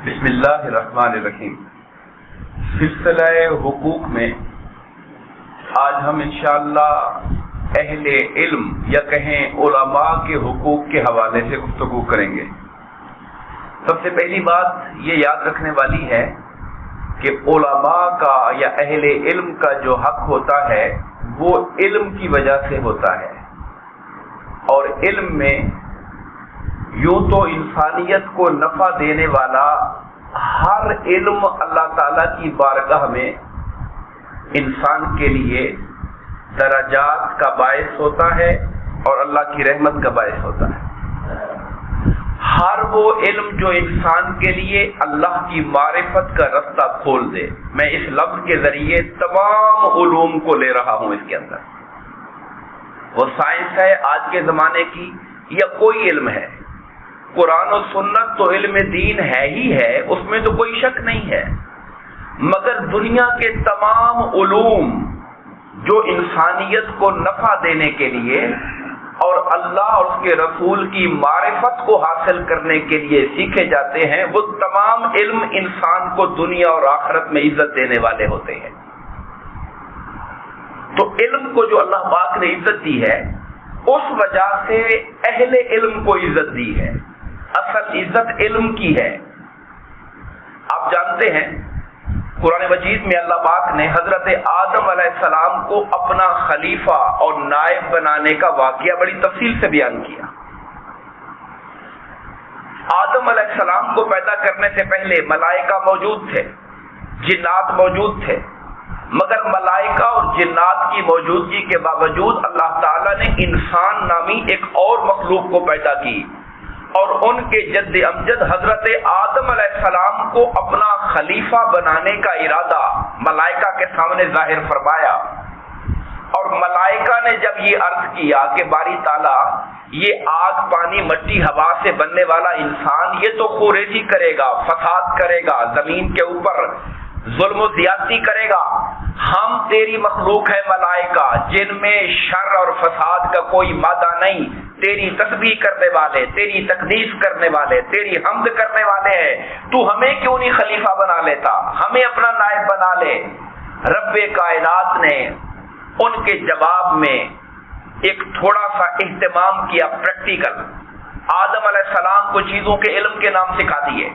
بسم اللہ الرحمن الرحیم۔ سلسلہ حقوق میں آج ہم انشاءاللہ اہل علم یا کہیں علماء کے حقوق کے حوالے سے گفتگو کریں گے۔ سب سے پہلی بات یہ یاد رکھنے والی ہے کہ علماء کا یا اہل علم کا جو حق ہوتا ہے وہ علم کی وجہ سے ہوتا ہے، اور علم میں یوں تو انسانیت کو نفع دینے والا ہر علم اللہ تعالیٰ کی بارگاہ میں انسان کے لیے درجات کا باعث ہوتا ہے اور اللہ کی رحمت کا باعث ہوتا ہے۔ ہر وہ علم جو انسان کے لیے اللہ کی معرفت کا رستہ کھول دے، میں اس لفظ کے ذریعے تمام علوم کو لے رہا ہوں، اس کے اندر وہ سائنس ہے آج کے زمانے کی یا کوئی علم ہے، قرآن و سنت تو علم دین ہے ہی ہے، اس میں تو کوئی شک نہیں ہے، مگر دنیا کے تمام علوم جو انسانیت کو نفع دینے کے لیے اور اللہ اور اس کے رسول کی معرفت کو حاصل کرنے کے لیے سیکھے جاتے ہیں، وہ تمام علم انسان کو دنیا اور آخرت میں عزت دینے والے ہوتے ہیں۔ تو علم کو جو اللہ پاک نے عزت دی ہے، اس وجہ سے اہل علم کو عزت دی ہے۔ اصل عزت علم کی ہے۔ آپ جانتے ہیں قرآن مجید میں اللہ پاک نے حضرت آدم علیہ السلام کو اپنا خلیفہ اور نائب بنانے کا واقعہ بڑی تفصیل سے بیان کیا۔ آدم علیہ السلام کو پیدا کرنے سے پہلے ملائکہ موجود تھے، جنات موجود تھے، مگر ملائکہ اور جنات کی موجودگی کے باوجود اللہ تعالیٰ نے انسان نامی ایک اور مخلوق کو پیدا کی اور ان کے جد امجد حضرت آدم علیہ السلام کو اپنا خلیفہ بنانے کا ارادہ ملائکہ کے سامنے ظاہر فرمایا۔ اور ملائکہ نے جب یہ عرض کیا کہ باری تعالیٰ، یہ آگ پانی مٹی ہوا سے بننے والا انسان یہ تو خوریزی کرے گا، فساد کرے گا، زمین کے اوپر ظلم و زیادتی کرے گا، ہم تیری مخلوق ہے ملائکہ جن میں شر اور فساد کا کوئی مادہ نہیں، تیری تسبیح کرنے والے، تیری تقدیس کرنے والے، تیری حمد کرنے والے ہیں، تو ہمیں کیوں نہیں خلیفہ بنا لیتا، ہمیں اپنا نائب بنا لے۔ رب کائنات نے ان کے جواب میں ایک تھوڑا سا اہتمام کیا، پریکٹیکل۔ آدم علیہ السلام کو چیزوں کے علم کے نام سکھا دیے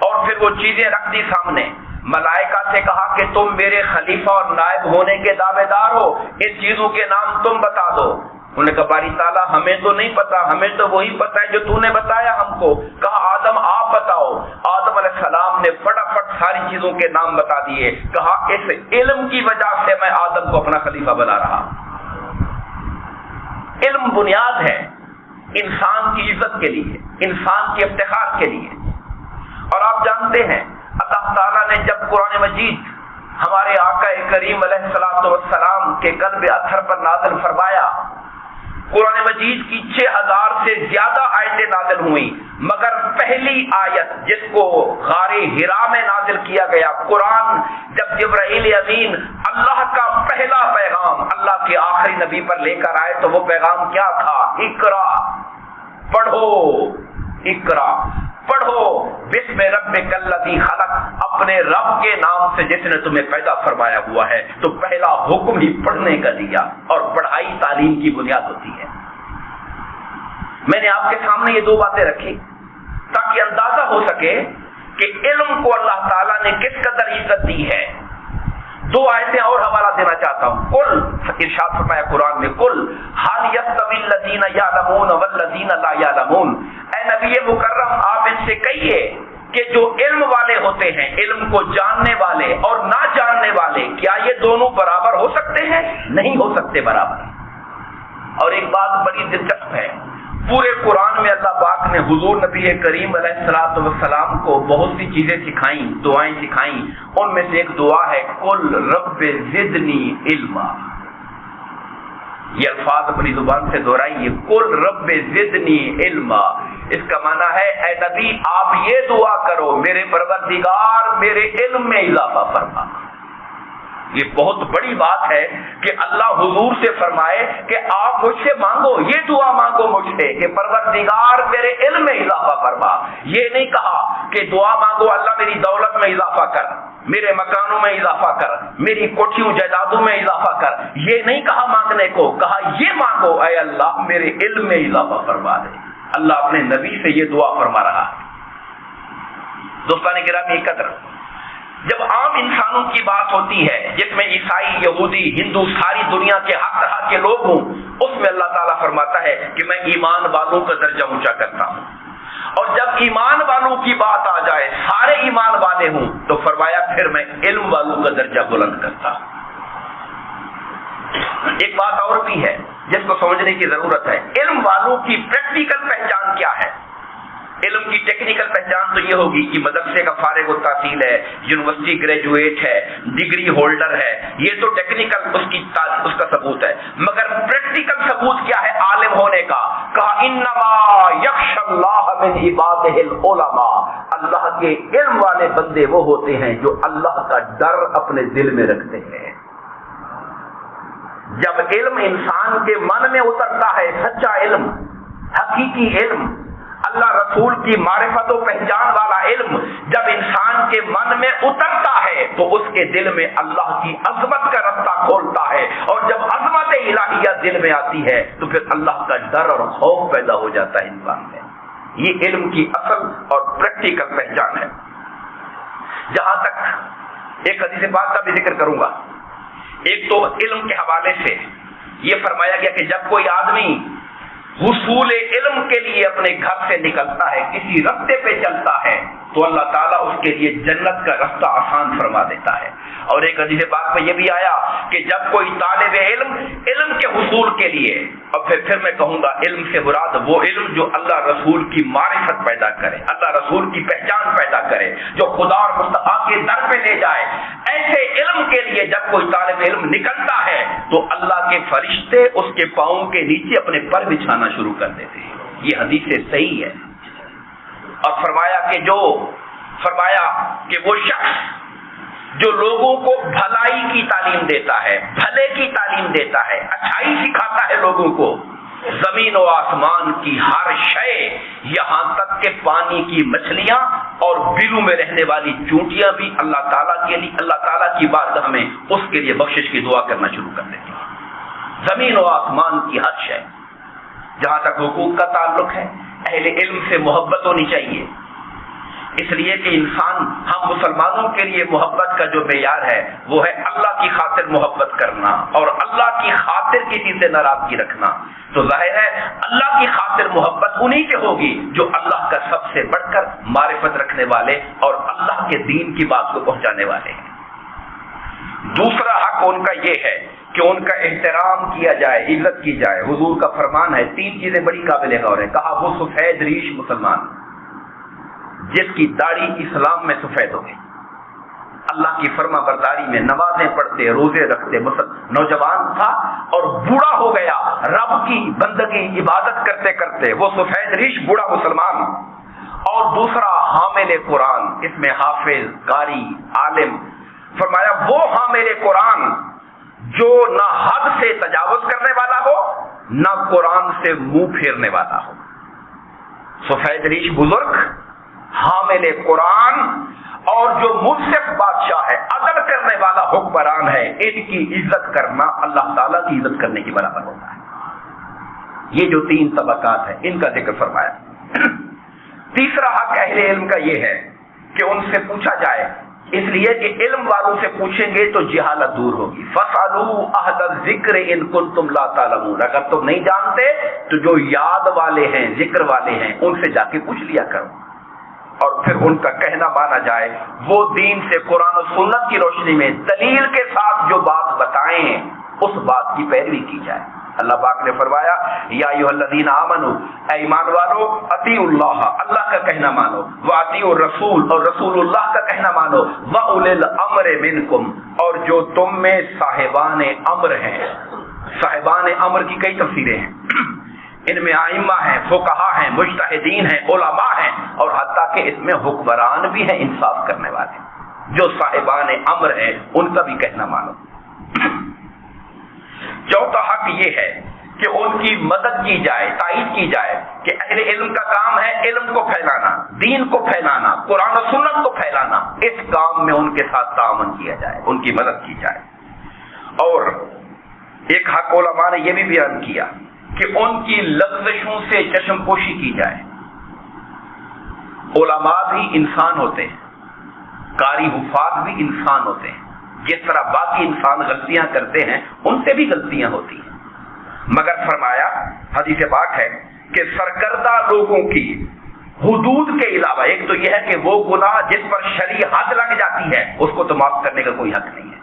اور پھر وہ چیزیں رکھ دی سامنے۔ ملائکہ سے کہا کہ تم میرے خلیفہ اور نائب ہونے کے دعوے دار ہو، ان چیزوں کے نام تم بتا دو۔ انہوں نے کہا باری تعالیٰ ہمیں تو نہیں پتا، ہمیں تو وہی پتا ہے جو تو نے بتایا ہم کو۔ کہا آدم آپ بتاؤ۔ آدم علیہ السلام نے فٹافٹ ساری چیزوں کے نام بتا دیے۔ کہا اس علم کی وجہ سے میں آدم کو اپنا خلیفہ بنا رہا۔ علم بنیاد ہے انسان کی عزت کے لیے، انسان کے افتخار کے لیے۔ اور آپ جانتے ہیں اللہ تعالیٰ نے جب قرآن مجید ہمارے آقا کریم علیہ الصلوۃ والسلام کے قلب اطہر پر نازل فرمایا، قرآن مجید کی 6000 سے زیادہ آیتیں نازل ہوئیں، مگر پہلی آیت جس کو غار حرا میں نازل کیا گیا، قرآن جب جبرائیل امین اللہ کا پہلا پیغام اللہ کے آخری نبی پر لے کر آئے تو وہ پیغام کیا تھا؟ اقرا، پڑھو، اقرا پڑھو، بسم ربک الذی خلق، اپنے رب کے نام سے جس نے تمہیں پیدا فرمایا ہوا ہے۔ تو پہلا حکم ہی پڑھنے کا دیا، اور پڑھائی تعلیم کی بنیاد ہوتی ہے۔ میں نے آپ کے سامنے یہ دو باتیں رکھی تاکہ اندازہ ہو سکے کہ علم کو اللہ تعالیٰ نے کس قدر عزت دی ہے۔ دو آیتیں اور حوالہ دینا چاہتا ہوں۔ قل، ارشاد فرمایا قرآن میں، قل هل يستوي الذين يعلمون والذين لا يعلمون، اے نبی مکرم آپ ان سے کہیے کہ جو علم والے ہوتے ہیں، علم کو جاننے والے اور نہ جاننے والے، کیا یہ دونوں برابر ہو سکتے ہیں؟ نہیں ہو سکتے برابر۔ اور ایک بات بڑی دلچسپ ہے، پورے قرآن میں اللہ پاک نے حضور نبی کریم علیہ الصلوۃ والسلام کو بہت سی چیزیں سکھائیں، دعائیں سکھائیں۔ ان میں سے ایک دعا ہے قل رب زدنی علما۔ یہ الفاظ اپنی زبان سے دہرائیے، قل رب زدنی علما۔ اس کا معنی ہے اے نبی آپ یہ دعا کرو، میرے پروردگار میرے علم میں اضافہ فرما۔ یہ بہت بڑی بات ہے کہ اللہ حضور سے فرمائے کہ آپ مجھ سے مانگو، یہ دعا مانگو مجھ سے کہ پروردگار میرے علم میں اضافہ فرما۔ یہ نہیں کہا کہ دعا مانگو اللہ میری دولت میں اضافہ کر، میرے مکانوں میں اضافہ کر، میری کوٹھیوں جائیدادوں میں اضافہ کر، یہ نہیں کہا مانگنے کو، کہا یہ مانگو اے اللہ میرے علم میں اضافہ فرما دے۔ اللہ اپنے نبی سے یہ دعا فرما رہا ہے۔ دوستان گرامی قدر، جب عام انسانوں کی بات ہوتی ہے جس میں عیسائی، یہودی، ہندو، ساری دنیا کے ہر طرح کے لوگ ہوں، اس میں اللہ تعالیٰ فرماتا ہے کہ میں ایمان والوں کا درجہ اونچا کرتا ہوں، اور جب ایمان والوں کی بات آ جائے سارے ایمان والے ہوں تو فرمایا پھر میں علم والوں کا درجہ بلند کرتا ہوں۔ ایک بات اور بھی ہے جس کو سمجھنے کی ضرورت ہے، علم والوں کی پریکٹیکل پہچان کیا ہے؟ علم کی ٹیکنیکل پہچان تو یہ ہوگی کہ مدرسے کا فارغ التحصیل ہے، یونیورسٹی گریجویٹ ہے، ڈگری ہولڈر ہے، یہ تو ٹیکنیکل اس کا ثبوت ہے، مگر پریکٹیکل ثبوت کیا ہے عالم ہونے کا؟ کہا انما یخشی اللہ من عبادہ العلماء، اللہ کے علم والے بندے وہ ہوتے ہیں جو اللہ کا ڈر اپنے دل میں رکھتے ہیں۔ جب علم انسان کے من میں اترتا ہے، سچا علم، حقیقی علم، اللہ رسول کی معرفت و پہچان والا علم جب انسان کے من میں اترتا ہے تو اس کے دل میں اللہ کی عظمت کا رستہ کھولتا ہے، اور جب عظمت الہیہ دل میں آتی ہے تو پھر اللہ کا ڈر اور خوف پیدا ہو جاتا ہے انسان میں۔ یہ علم کی اصل اور پریکٹیکل پہچان ہے۔ جہاں تک ایک حدیث پاک کا بھی ذکر کروں گا، ایک تو علم کے حوالے سے یہ فرمایا گیا کہ جب کوئی آدمی حصول علم کے لیے اپنے گھر سے نکلتا ہے، کسی رستے پہ چلتا ہے تو اللہ تعالیٰ اس کے لیے جنت کا رستہ آسان فرما دیتا ہے۔ اور ایک حدیث پاک میں یہ بھی آیا کہ جب کوئی طالب علم کے حصول کے لیے، اور پھر میں کہوں گا علم سے مراد وہ علم جو اللہ رسول کی معرفت پیدا کرے، اللہ رسول کی پہچان پیدا کرے، جو خدا اور مصطفیٰ کے در پہ لے جائے، ایسے علم کے لیے جب کوئی طالب علم نکلتا ہے تو اللہ کے فرشتے اس کے پاؤں کے نیچے اپنے پر بچھانا شروع کر دیتے ہیں۔ یہ حدیث صحیح ہے۔ اور فرمایا کہ وہ شخص جو لوگوں کو بھلائی کی تعلیم دیتا ہے، بھلے کی تعلیم دیتا ہے، اچھائی سکھاتا ہے لوگوں کو، زمین و آسمان کی ہر شے، یہاں تک کہ پانی کی مچھلیاں اور بلوں میں رہنے والی چونٹیاں بھی اللہ تعالیٰ کی بارگاہ میں اس کے لیے بخشش کی دعا کرنا شروع کر دیتی ہیں۔ زمین و آسمان کی ہر شے۔ جہاں تک حقوق کا تعلق ہے، اہل علم سے محبت ہونی چاہیے، اس لیے کہ ہم مسلمانوں کے لیے محبت کا جو معیار ہے وہ ہے اللہ کی خاطر محبت کرنا، اور اللہ کی خاطر کسی سے ناراضگی رکھنا۔ تو ظاہر ہے اللہ کی خاطر محبت انہی سے ہوگی جو اللہ کا سب سے بڑھ کر معرفت رکھنے والے اور اللہ کے دین کی بات کو پہنچانے والے ہیں۔ دوسرا حق ان کا یہ ہے کہ ان کا احترام کیا جائے، عزت کی جائے۔ حضور کا فرمان ہے، 3 چیزیں بڑی قابل غور ہیں۔ کہا وہ سفید ریش مسلمان جس کی داڑھی اسلام میں سفید ہو گئی، اللہ کی فرما برداری میں نمازیں پڑھتے، روزے رکھتے، نوجوان تھا اور بوڑھا ہو گیا، رب کی بندگی عبادت کرتے کرتے، وہ سفید ریش بوڑھا مسلمان۔ اور دوسرا حامل قرآن، اس میں حافظ، قاری، عالم، فرمایا وہ حامل قرآن جو نہ حد سے تجاوز کرنے والا ہو، نہ قرآن سے منہ پھیرنے والا ہو۔ سفید ریش بزرگ، حامل قرآن، اور جو منصف بادشاہ ہے، عدل کرنے والا حکمران ہے، ان کی عزت کرنا اللہ تعالیٰ کی عزت کرنے کے برابر ہوتا ہے۔ یہ جو 3 طبقات ہیں ان کا ذکر فرمایا۔ تیسرا حق اہل علم کا یہ ہے کہ ان سے پوچھا جائے، اس لیے کہ علم والوں سے پوچھیں گے تو جہالت دور ہوگی۔ فَاسْأَلُوا أَهْلَ الذِّكْرِ إِن كُنتُمْ لَا تَعْلَمُونَ، اگر تم نہیں جانتے تو جو یاد والے ہیں، ذکر والے ہیں، ان سے جا کے پوچھ لیا کرو، اور پھر ان کا کہنا مانا جائے۔ وہ دین سے قرآن و سنت کی روشنی میں دلیل کے ساتھ جو بات بتائیں اس بات کی پیروی کی جائے۔ اللہ پاک نے فرمایا یا ایھا الذین آمنوا، اے ایمان والو، اطیعوا اللہ، اللہ کا کہنا مانو، واطیعوا الرسول، اور رسول اللہ کا کہنا مانو، واولی الامر منکم، اور جو تم میں صاحبان امر ہیں۔ صاحبان امر کی کئی تفسیریں ہیں، ان میں ائمہ ہیں، فقہا ہیں، مجتہدین ہیں، علماء ہیں، اور حتیٰ کہ اس میں حکمران بھی ہیں، انصاف کرنے والے۔ جو صاحبان امر ہیں ان کا بھی کہنا مانو۔ چوتھا حق یہ ہے کہ ان کی مدد کی جائے، تائید کی جائے کہ اہل علم کا کام ہے علم کو پھیلانا، دین کو پھیلانا، قرآن و سنت کو پھیلانا، اس کام میں ان کے ساتھ تعاون کیا جائے، ان کی مدد کی جائے۔ اور ایک حق علماء نے یہ بھی بیان کیا کہ ان کی لغزشوں سے چشم پوشی کی جائے۔ علماء بھی انسان ہوتے ہیں، قاری حفاظ بھی انسان ہوتے ہیں، جس طرح باقی انسان غلطیاں کرتے ہیں ان سے بھی غلطیاں ہوتی ہیں، مگر فرمایا حدیث پاک ہے کہ سرکردہ لوگوں کی حدود کے علاوہ ایک تو یہ ہے کہ وہ گناہ جس پر شرعی حد لگ جاتی ہے اس کو تو معاف کرنے کا کوئی حق نہیں ہے۔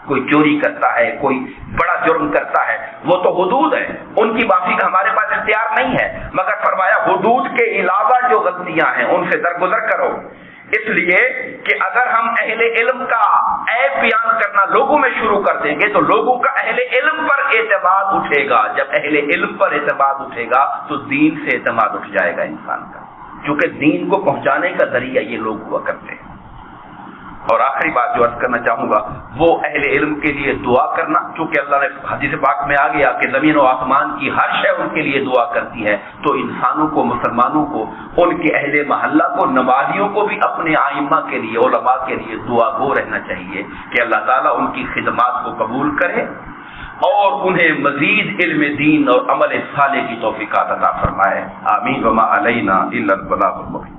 کوئی چوری کرتا ہے، کوئی بڑا جرم کرتا ہے، وہ تو حدود ہے، ان کی معافی کا ہمارے پاس اختیار نہیں ہے، مگر فرمایا حدود کے علاوہ جو غلطیاں ہیں ان سے درگزر کرو، اس لیے کہ اگر ہم اہل علم کا عیب بیان کرنا لوگوں میں شروع کر دیں گے تو لوگوں کا اہل علم پر اعتماد اٹھے گا، جب اہل علم پر اعتماد اٹھے گا تو دین سے اعتماد اٹھ جائے گا انسان کا، کیونکہ دین کو پہنچانے کا ذریعہ یہ لوگ ہوا کرتے ہیں۔ اور آخری بات جو عرض کرنا چاہوں گا وہ اہل علم کے لیے دعا کرنا، چونکہ اللہ نے حدیث پاک میں آ گیا کہ زمین و آسمان کی ہر شے ان کے لیے دعا کرتی ہے، تو انسانوں کو، مسلمانوں کو، ان کے اہل محلہ کو، نمازیوں کو بھی اپنے آئمہ کے لیے، علماء کے لیے دعا گو رہنا چاہیے کہ اللہ تعالیٰ ان کی خدمات کو قبول کرے اور انہیں مزید علم دین اور عمل صالح کی توفیقات عطا فرمائے۔ آمین۔ وما علینا الا البلاغ المبین۔